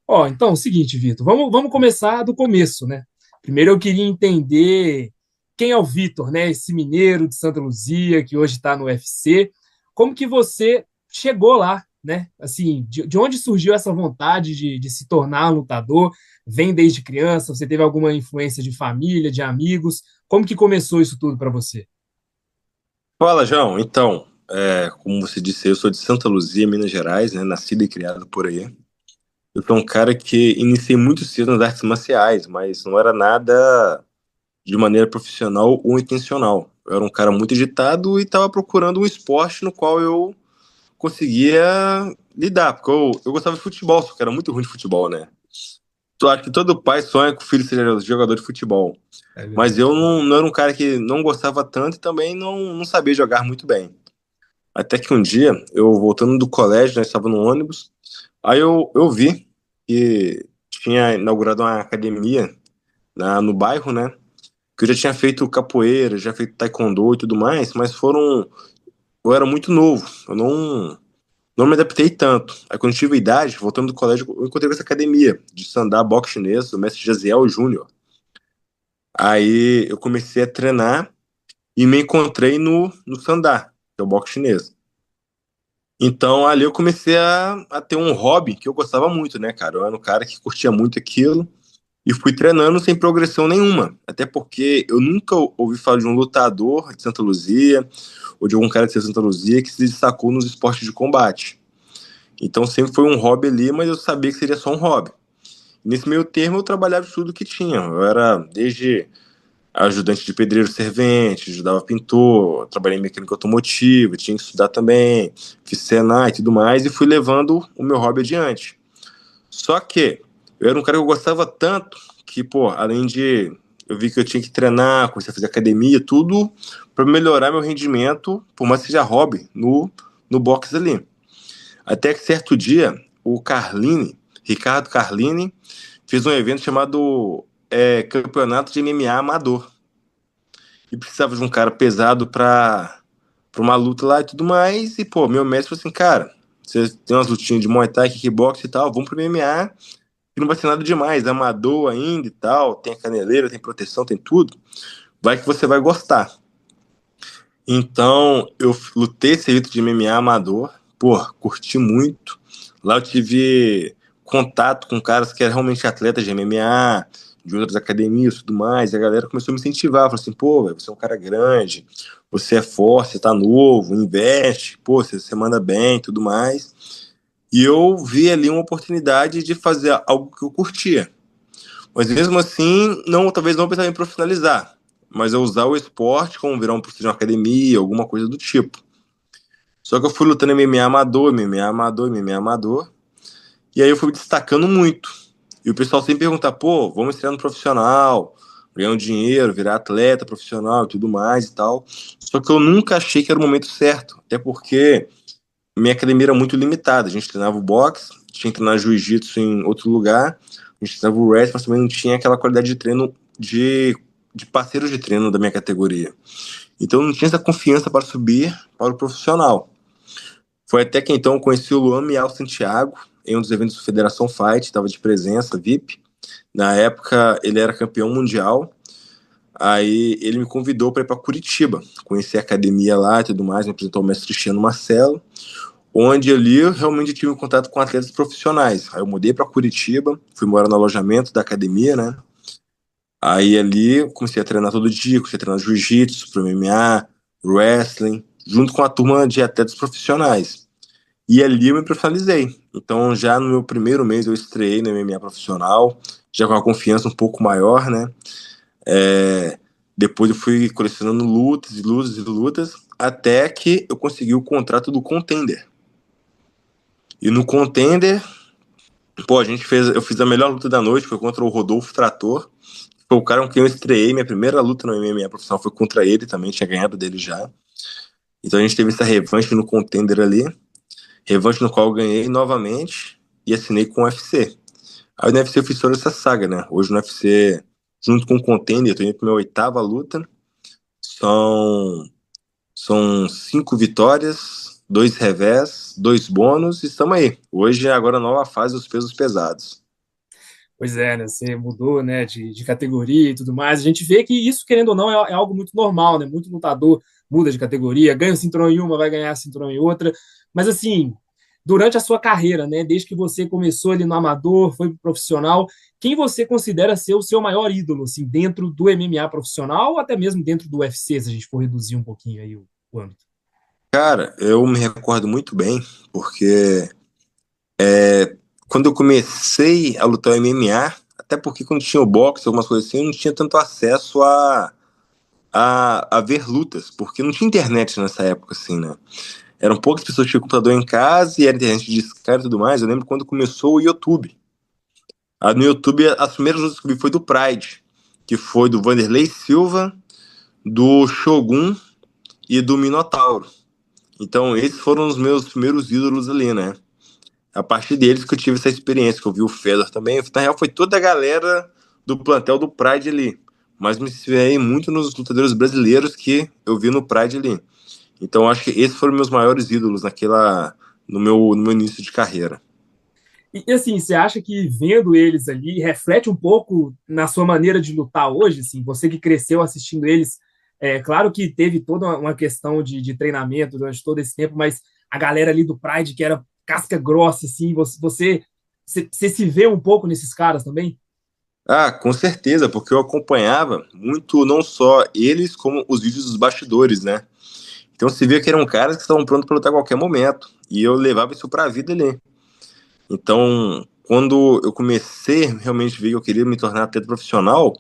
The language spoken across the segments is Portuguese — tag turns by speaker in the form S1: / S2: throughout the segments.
S1: Ó, então, é o seguinte, Vitor, vamos começar do começo, né? Primeiro eu queria entender quem é o Vitor, né? Esse mineiro de Santa Luzia que hoje está no UFC. Como que você chegou lá, né? Assim, de onde surgiu essa vontade de se tornar um lutador? Vem desde criança? Você teve alguma influência de família, de amigos? Como que começou isso tudo para você?
S2: Fala, João. Então, como você disse, eu sou de Santa Luzia, Minas Gerais, né? Nascido e criado por aí. Eu sou um cara que iniciei muito cedo nas artes marciais, mas não era nada de maneira profissional ou intencional. Eu era um cara muito agitado e estava procurando um esporte no qual eu conseguia lidar, porque eu gostava de futebol, só que era muito ruim de futebol, né? Eu acho que todo pai sonha que o filho seja jogador de futebol.
S1: É
S2: Mas eu
S1: verdade.
S2: não era um cara que não gostava tanto e também não sabia jogar muito bem. Até que um dia, eu voltando do colégio, nós estava no ônibus, aí eu vi que tinha inaugurado uma academia no bairro, né? Que eu já tinha feito capoeira, já feito taekwondo e tudo mais, mas eu era muito novo, eu não me adaptei tanto. Aí quando eu tive idade, voltando do colégio, eu encontrei essa academia de sandá, boxe chinês, do mestre Jaziel Júnior. Aí eu comecei a treinar e me encontrei no sandá, que é o boxe chinês. Então ali eu comecei a ter um hobby que eu gostava muito, né, cara? Eu era um cara que curtia muito aquilo e fui treinando sem progressão nenhuma. Até porque eu nunca ouvi falar de um lutador de Santa Luzia ou de algum cara de Santa Luzia que se destacou nos esportes de combate. Então sempre foi um hobby ali, mas eu sabia que seria só um hobby. Nesse meio termo eu trabalhava de tudo que tinha. Eu era desde ajudante de pedreiro servente, ajudava pintor, trabalhei em mecânica automotiva, tinha que estudar também, fiz Senai e tudo mais, e fui levando o meu hobby adiante. Só que eu era um cara que eu gostava tanto que, pô, além de eu vi que eu tinha que treinar, comecei a fazer academia, tudo para melhorar meu rendimento, por mais que seja hobby, no box ali. Até que certo dia, o Carline, Ricardo Carline, fez um evento chamado Campeonato de MMA Amador e precisava de um cara pesado pra uma luta lá e tudo mais. E, pô, meu mestre falou assim, cara, você tem umas lutinhas de Muay Thai, kickbox e tal, vamos pro MMA, que não vai ser nada demais, é amador ainda e tal, tem a caneleira, tem proteção, tem tudo. Vai que você vai gostar. Então, eu lutei esse evento de MMA amador, pô, curti muito. Lá eu tive contato com caras que eram realmente atletas de MMA, de outras academias e tudo mais, e a galera começou a me incentivar, falou assim, pô, véio, você é um cara grande, você é forte, você tá novo, investe, pô, você manda bem e tudo mais. E eu vi ali uma oportunidade de fazer algo que eu curtia. Mas mesmo assim, não, talvez não pensava em profissionalizar, mas eu usar o esporte como virar um professor de uma academia, alguma coisa do tipo. Só que eu fui lutando MMA amador, MMA amador, MMA amador, e aí eu fui me destacando muito. E o pessoal sempre pergunta, pô, vamos estrear no profissional, ganhar um dinheiro, virar atleta profissional e tudo mais e tal. Só que eu nunca achei que era o momento certo, até porque minha academia era muito limitada. A gente treinava o boxe, tinha que treinar jiu-jitsu em outro lugar, a gente treinava o wrestling, mas também não tinha aquela qualidade de treino de parceiros de treino da minha categoria. Então eu não tinha essa confiança para subir para o profissional. Foi até que então eu conheci o Luan Miau Santiago em um dos eventos do Federação Fight, estava de presença, VIP. Na época ele era campeão mundial. Aí ele me convidou para ir para Curitiba, conhecer a academia lá e tudo mais, me apresentou o mestre Cristiano Marcelo, onde ali eu realmente tive um contato com atletas profissionais. Aí eu mudei para Curitiba, fui morar no alojamento da academia, né? Aí ali eu comecei a treinar todo dia, comecei a treinar jiu-jitsu, pro MMA, wrestling, junto com a turma de atletas profissionais. E ali eu me profissionalizei. Então já no meu primeiro mês eu estreiei no MMA profissional, já com uma confiança um pouco maior, né? É, Depois eu fui colecionando lutas e lutas e lutas, até que eu consegui o contrato do Contender. E no Contender, pô, eu fiz a melhor luta da noite, foi contra o Rodolfo Trator. Foi o cara com quem eu estreiei, minha primeira luta no MMA profissional foi contra ele também, tinha ganhado dele já. Então a gente teve essa revanche no Contender ali, revanche no qual eu ganhei novamente e assinei com o UFC. Aí no UFC eu fiz toda essa saga, né? Hoje no UFC, junto com o Contender, eu tô indo pra minha oitava luta, são, são 5 vitórias, 2 revés, 2 bônus e estamos aí. Hoje é agora a nova fase dos pesos pesados.
S1: Pois é, né? Você mudou, né, de categoria e tudo mais. A gente vê que isso, querendo ou não, é algo muito normal, né? Muito lutador muda de categoria, ganha o cinturão em uma, vai ganhar o cinturão em outra. Mas assim, durante a sua carreira, né? Desde que você começou ali no amador, foi pro profissional, quem você considera ser o seu maior ídolo, assim, dentro do MMA profissional ou até mesmo dentro do UFC, se a gente for reduzir um pouquinho aí o âmbito?
S2: Cara, eu me recordo muito bem, porque quando eu comecei a lutar MMA, até porque quando tinha o boxe, algumas coisas assim, eu não tinha tanto acesso a ver lutas, porque não tinha internet nessa época, assim, né? Eram poucas pessoas que tinham computador em casa e era internet de discada e tudo mais. Eu lembro quando começou o YouTube. No YouTube, as primeiras lutas que eu vi foi do Pride, que foi do Vanderlei Silva, do Shogun e do Minotauro. Então, esses foram os meus primeiros ídolos ali, né? A partir deles que eu tive essa experiência, que eu vi o Fedor também. Na real, foi toda a galera do plantel do Pride ali. Mas me inspirei muito nos lutadores brasileiros que eu vi no Pride ali. Então, acho que esses foram meus maiores ídolos no meu início de carreira.
S1: E assim, você acha que vendo eles ali reflete um pouco na sua maneira de lutar hoje? Assim, você que cresceu assistindo eles, é claro que teve toda uma questão de treinamento durante todo esse tempo, mas a galera ali do Pride que era casca grossa, assim, você se vê um pouco nesses caras também?
S2: Ah, com certeza, porque eu acompanhava muito não só eles, como os vídeos dos bastidores, né? Então se via que eram caras que estavam prontos para lutar a qualquer momento. E eu levava isso pra vida ali. Então, quando eu comecei realmente a ver que eu queria me tornar atleta profissional,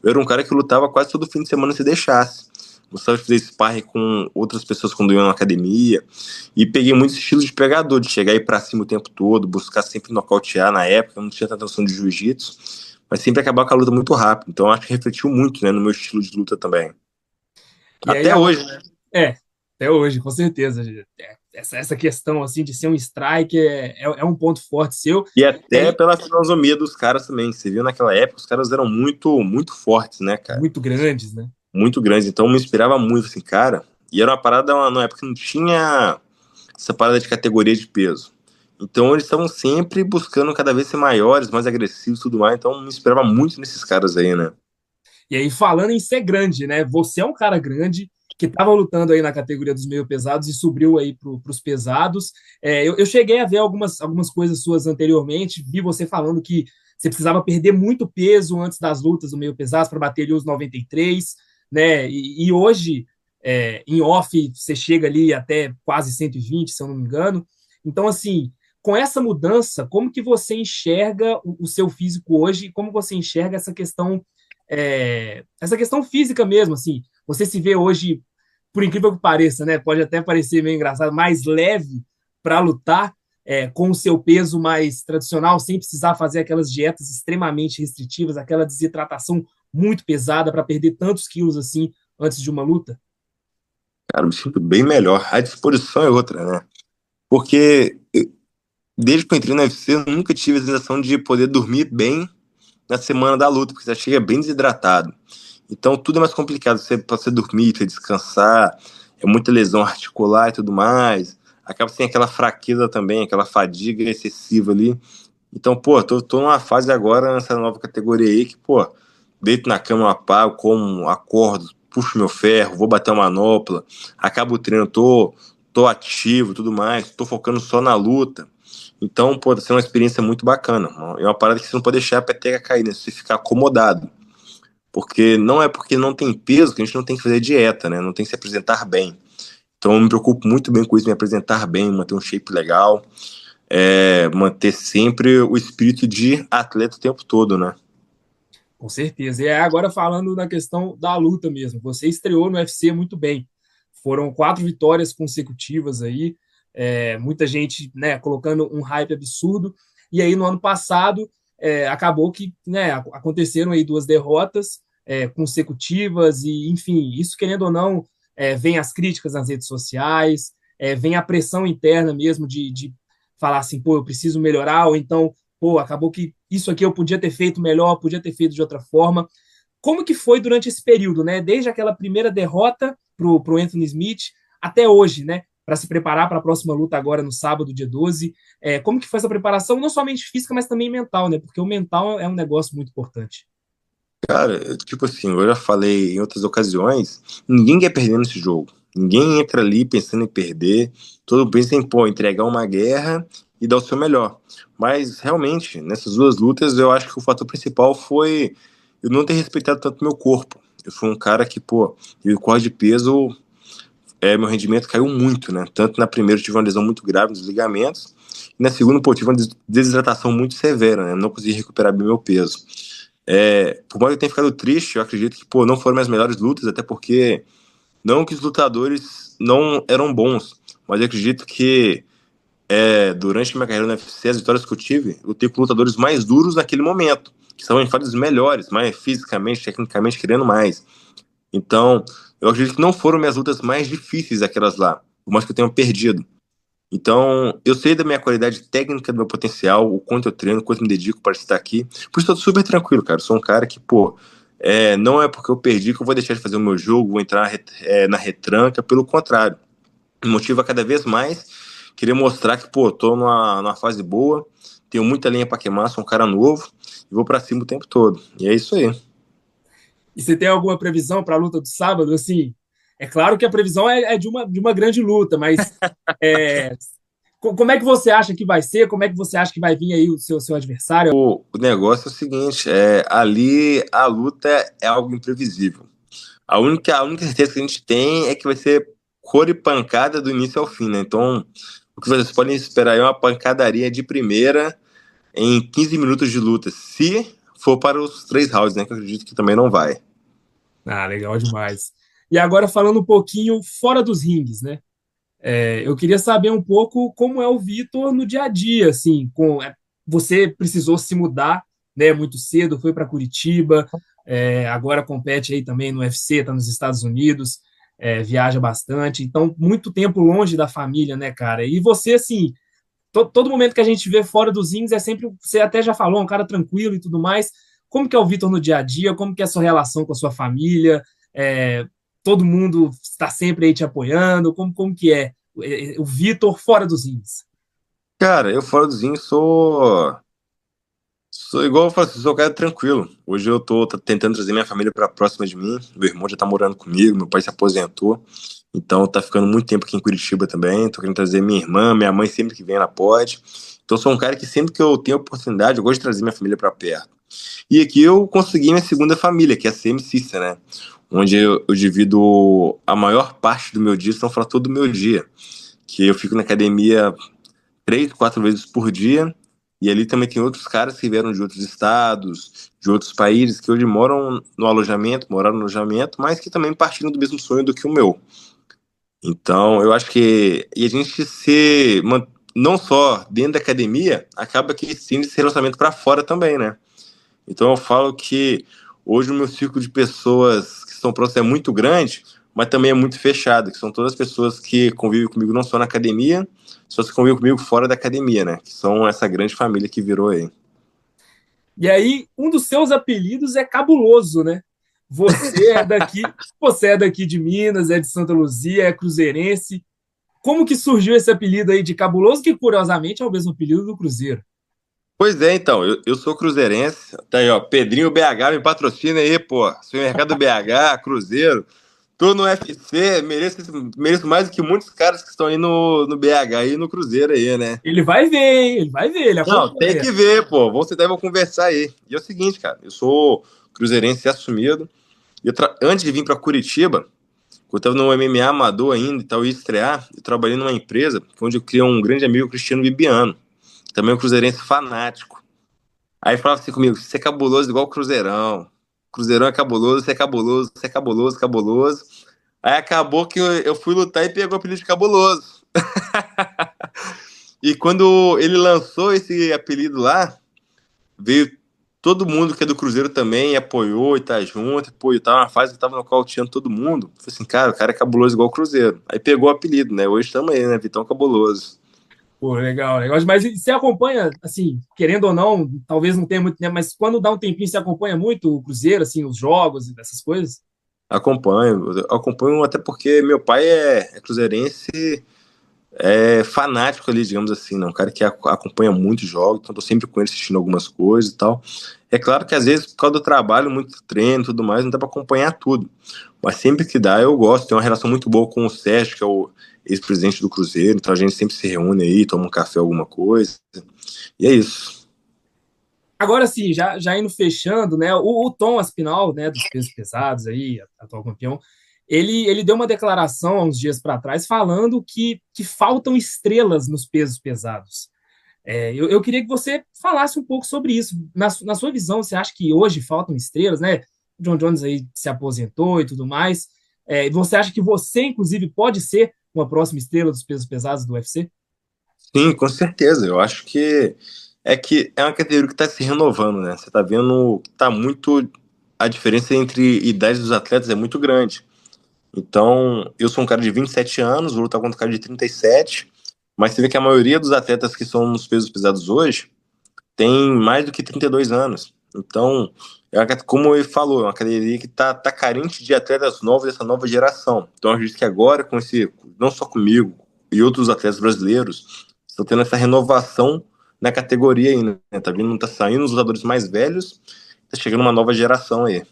S2: eu era um cara que lutava quase todo fim de semana se deixasse. Gostava de fazer sparring com outras pessoas quando eu ia na academia. E peguei muito estilo de pegador, de chegar aí pra cima o tempo todo, buscar sempre nocautear na época. Eu não tinha tanta noção de jiu-jitsu, mas sempre acabar com a luta muito rápido. Então acho que refletiu muito, né, no meu estilo de luta também.
S1: E aí,
S2: Até hoje, né?
S1: é, até hoje, com certeza. Essa questão assim de ser um strike é um ponto forte seu.
S2: E
S1: E
S2: até
S1: aí,
S2: pela filosofia dos caras também. Você viu naquela época, os caras eram muito, muito fortes, né, cara?
S1: muito grandes, né?
S2: Muito grandes. Então me inspirava muito, assim, cara. E era uma parada numa época que não tinha essa parada de categoria de peso. Então eles estavam sempre buscando cada vez ser maiores, mais agressivos e tudo mais. Então me inspirava muito nesses caras aí, né?
S1: E aí, falando em ser grande, né? Você é um cara grande que estava lutando aí na categoria dos meio pesados e subiu aí para os pesados. Eu cheguei a ver algumas coisas suas anteriormente, vi você falando que você precisava perder muito peso antes das lutas do meio pesados para bater ali os 93, né? E hoje, em off, você chega ali até quase 120, se eu não me engano. Então, assim, com essa mudança, como que você enxerga o seu físico hoje? Como você enxerga essa questão física mesmo, assim, você se vê hoje, por incrível que pareça, né? Pode até parecer meio engraçado, mais leve para lutar com o seu peso mais tradicional, sem precisar fazer aquelas dietas extremamente restritivas, aquela desidratação muito pesada para perder tantos quilos assim antes de uma luta.
S2: Cara, eu me sinto bem melhor. A disposição é outra, né? Porque desde que eu entrei no UFC, eu nunca tive a sensação de poder dormir bem na semana da luta, porque você chega bem desidratado. Então tudo é mais complicado para você dormir, para descansar, é muita lesão articular e tudo mais. Acaba sem aquela fraqueza também, aquela fadiga excessiva ali. Então, pô, tô numa fase agora nessa nova categoria aí que, pô, deito na cama, apago, como, acordo, puxo meu ferro, vou bater uma manopla, acabo o treino, tô ativo, tudo mais, tô focando só na luta. Então, pô, tá sendo uma experiência muito bacana. É uma parada que você não pode deixar a peteca cair, né? Você ficar acomodado. Porque não é porque não tem peso que a gente não tem que fazer dieta, né? Não tem que se apresentar bem. Então, eu me preocupo muito bem com isso, me apresentar bem, manter um shape legal, manter sempre o espírito de atleta o tempo todo, né?
S1: Com certeza. E agora falando na questão da luta mesmo, você estreou no UFC muito bem. Foram 4 vitórias consecutivas aí, muita gente, né, colocando um hype absurdo. E aí no ano passado acabou que, né, aconteceram aí 2 derrotas consecutivas e, enfim, isso querendo ou não, vem as críticas nas redes sociais, vem a pressão interna mesmo de falar assim, pô, eu preciso melhorar, ou então pô, acabou que isso aqui eu podia ter feito melhor, podia ter feito de outra forma. Como que foi durante esse período, né? Desde aquela primeira derrota pro Anthony Smith até hoje, né? para se preparar para a próxima luta agora no sábado, dia 12. Como que foi essa preparação, não somente física, mas também mental, né? Porque o mental é um negócio muito importante.
S2: Cara, tipo assim, eu já falei em outras ocasiões, ninguém quer perder nesse jogo. Ninguém entra ali pensando em perder. Todo mundo pensa em, pô, entregar uma guerra e dar o seu melhor. Mas, realmente, nessas duas lutas, eu acho que o fator principal foi eu não ter respeitado tanto meu corpo. Eu fui um cara que, pô, eu corre de peso, meu rendimento caiu muito, né? Tanto na primeira eu tive uma lesão muito grave nos ligamentos, e na segunda, pô, tive uma desidratação muito severa, né? Eu não consegui recuperar bem meu peso. Por mais que eu tenha ficado triste, eu acredito que, pô, não foram minhas melhores lutas, até porque não que os lutadores não eram bons, mas eu acredito que durante minha carreira no UFC, as vitórias que eu tive, eu lutei com lutadores mais duros naquele momento, que estavam em fases melhores, mais fisicamente, tecnicamente, querendo mais. Então, eu acredito que não foram minhas lutas mais difíceis aquelas lá, por mais que eu tenha perdido. Então, eu sei da minha qualidade técnica, do meu potencial, o quanto eu treino, o quanto eu me dedico para estar aqui. Por isso, eu tô super tranquilo, cara. Eu sou um cara que, pô, não é porque eu perdi que eu vou deixar de fazer o meu jogo, vou entrar na retranca. Pelo contrário, me motiva cada vez mais querer mostrar que, pô, tô numa fase boa, tenho muita linha para queimar, sou um cara novo e vou para cima o tempo todo. E é isso aí.
S1: E você tem alguma previsão para a luta do sábado? Assim, é claro que a previsão é de uma grande luta, mas é, como é que você acha que vai ser? Como é que você acha que vai vir aí o seu adversário?
S2: O negócio é o seguinte, ali a luta é algo imprevisível. A única certeza que a gente tem é que vai ser cor e pancada do início ao fim, né? Então, o que vocês podem esperar é uma pancadaria de primeira em 15 minutos de luta, se for para os 3 rounds, né? Que eu acredito que também não vai.
S1: Ah, legal demais. E agora falando um pouquinho fora dos ringues, né? Eu queria saber um pouco como é o Vitor no dia a dia, assim, você precisou se mudar, né, muito cedo, foi para Curitiba, agora compete aí também no UFC, está nos Estados Unidos, viaja bastante, então muito tempo longe da família, né, cara? E você, assim, todo momento que a gente vê fora dos rings é sempre, você até já falou, um cara tranquilo e tudo mais. Como que é o Vitor no dia a dia? Como que é a sua relação com a sua família? É, Todo mundo está sempre aí te apoiando? Como que é o Vitor fora dos rings?
S2: Cara, eu fora do Zinho sou igual eu falo assim, sou um cara tranquilo. Hoje eu tô tentando trazer minha família pra próxima de mim. Meu irmão já tá morando comigo, meu pai se aposentou. Então tá ficando muito tempo aqui em Curitiba também. Tô querendo trazer minha irmã, minha mãe sempre que vem ela pode. Então eu sou um cara que sempre que eu tenho oportunidade, eu gosto de trazer minha família pra perto. E aqui eu consegui minha segunda família, que é a CM Cissa, né? Onde eu divido a maior parte do meu dia, se não falar todo o meu dia. Que eu fico na academia 3, 4 vezes por dia. E ali também tem outros caras que vieram de outros estados, de outros países, que hoje moraram no alojamento, mas que também partiram do mesmo sonho do que o meu. Então, eu acho que. E a gente não só dentro da academia, acaba que estende esse relacionamento para fora também, né? Então, eu falo que hoje o meu círculo de pessoas que estão próximas é muito grande, mas também é muito fechado, que são todas as pessoas que convivem comigo não só na academia, só que convivem comigo fora da academia, né? Que são essa grande família que virou aí.
S1: E aí, um dos seus apelidos é Cabuloso, né? Você é daqui de Minas, é de Santa Luzia, é cruzeirense. Como que surgiu esse apelido aí de Cabuloso, que curiosamente é o mesmo apelido do Cruzeiro?
S2: Pois é, então, eu sou cruzeirense, tá aí, ó, Pedrinho BH me patrocina aí, pô, Supermercado BH, Cruzeiro, tô no UFC, mereço mais do que muitos caras que estão aí no BH e no Cruzeiro aí, né?
S1: Ele vai ver, hein? Ele vai ver, ele
S2: Não, tem
S1: acompanha.
S2: que ver, pô, vamos sentar e vamos conversar aí. E é o seguinte, cara, eu sou cruzeirense assumido, e antes de vir pra Curitiba, eu tava no MMA amador ainda e tal, ia estrear, eu trabalhei numa empresa onde eu criei um grande amigo, Cristiano Bibiano, também um cruzeirense fanático. Aí falava assim comigo, você é cabuloso igual o Cruzeirão. Cruzeirão é cabuloso, você é cabuloso, você é cabuloso, cabuloso. Aí acabou que eu fui lutar e pegou o apelido de cabuloso. E quando ele lançou esse apelido lá, veio todo mundo que é do Cruzeiro também, e apoiou e tá junto. Pô, eu tava na fase que eu tava nocauteando todo mundo. Falei assim, cara, o cara é cabuloso igual o Cruzeiro. Aí pegou o apelido, né? Hoje estamos aí, né? Vitão Cabuloso.
S1: Pô, legal, legal. Mas você acompanha, assim, querendo ou não, talvez não tenha muito tempo, mas quando dá um tempinho, você acompanha muito o Cruzeiro, assim, os jogos e essas coisas?
S2: Acompanho até porque meu pai é cruzeirense. fanático ali, digamos assim, né? Um cara que acompanha muitos jogos, então tô sempre com ele assistindo algumas coisas e tal. É claro que às vezes, por causa do trabalho, muito treino e tudo mais, não dá pra acompanhar tudo. Mas sempre que dá, eu gosto. Tenho uma relação muito boa com o Sérgio, que é o ex-presidente do Cruzeiro, então a gente sempre se reúne aí, toma um café, alguma coisa. E é isso.
S1: Agora sim, já indo fechando, né? O Tom Aspinall, né, dos pesos pesados aí, atual campeão, ele deu uma declaração há uns dias para trás falando que faltam estrelas nos pesos pesados. Eu queria que você falasse um pouco sobre isso. Na sua visão, você acha que hoje faltam estrelas, né? O John Jones aí se aposentou e tudo mais. Você acha que você, inclusive, pode ser uma próxima estrela dos pesos pesados do UFC?
S2: Sim, com certeza. Eu acho que é uma categoria que está se renovando, né? Você está vendo que tá muito. A diferença entre idades dos atletas é muito grande. Então, eu sou um cara de 27 anos, vou lutar contra um cara de 37, mas você vê que a maioria dos atletas que são nos pesos pesados hoje tem mais do que 32 anos. Então, como ele falou, é uma academia que tá carente de atletas novos dessa nova geração. Então, eu acredito que agora, com esse, não só comigo e outros atletas brasileiros, estão tendo essa renovação na categoria aí, né? Tá saindo os lutadores mais velhos, tá chegando uma nova geração aí.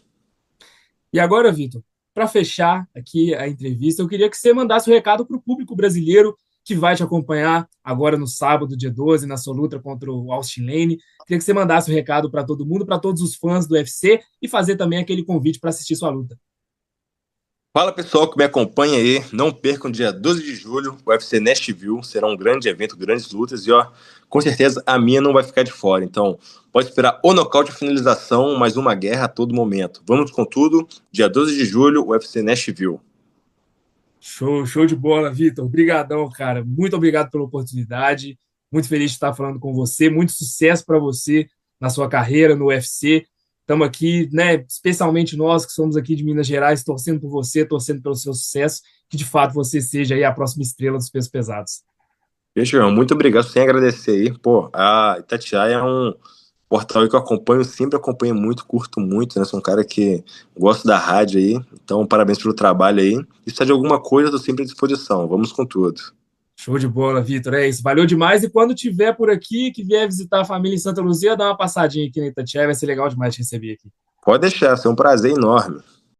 S1: E agora, Vitor, para fechar aqui a entrevista, eu queria que você mandasse o um recado para o público brasileiro que vai te acompanhar agora no sábado, dia 12, na sua luta contra o Austin Lane. Queria que você mandasse o um recado para todo mundo, para todos os fãs do UFC e fazer também aquele convite para assistir sua luta.
S2: Fala pessoal que me acompanha aí, não percam dia 12 de julho, o UFC Nashville, será um grande evento, grandes lutas e ó, com certeza a minha não vai ficar de fora, então pode esperar o nocaute ou finalização, mas uma guerra a todo momento. Vamos com tudo, dia 12 de julho, o UFC Nashville.
S1: Show de bola, Vitor. Obrigadão, cara. Muito obrigado pela oportunidade. Muito feliz de estar falando com você. Muito sucesso para você na sua carreira no UFC. Estamos aqui, né, especialmente nós que somos aqui de Minas Gerais, torcendo por você, torcendo pelo seu sucesso, que de fato você seja aí a próxima estrela dos pesos pesados.
S2: Fechou, muito obrigado, sem agradecer aí, pô, a Itatiaia é um portal aí que eu acompanho, sempre acompanho muito, curto muito, né, sou um cara que gosto da rádio aí, então parabéns pelo trabalho aí, e se precisar de alguma coisa, eu tô sempre à disposição, vamos com tudo.
S1: Show de bola, Vitor. É isso. Valeu demais. E quando tiver por aqui, que vier visitar a família em Santa Luzia, dá uma passadinha aqui na Itatiaia. Vai ser legal demais te receber aqui.
S2: Pode deixar, é um prazer enorme.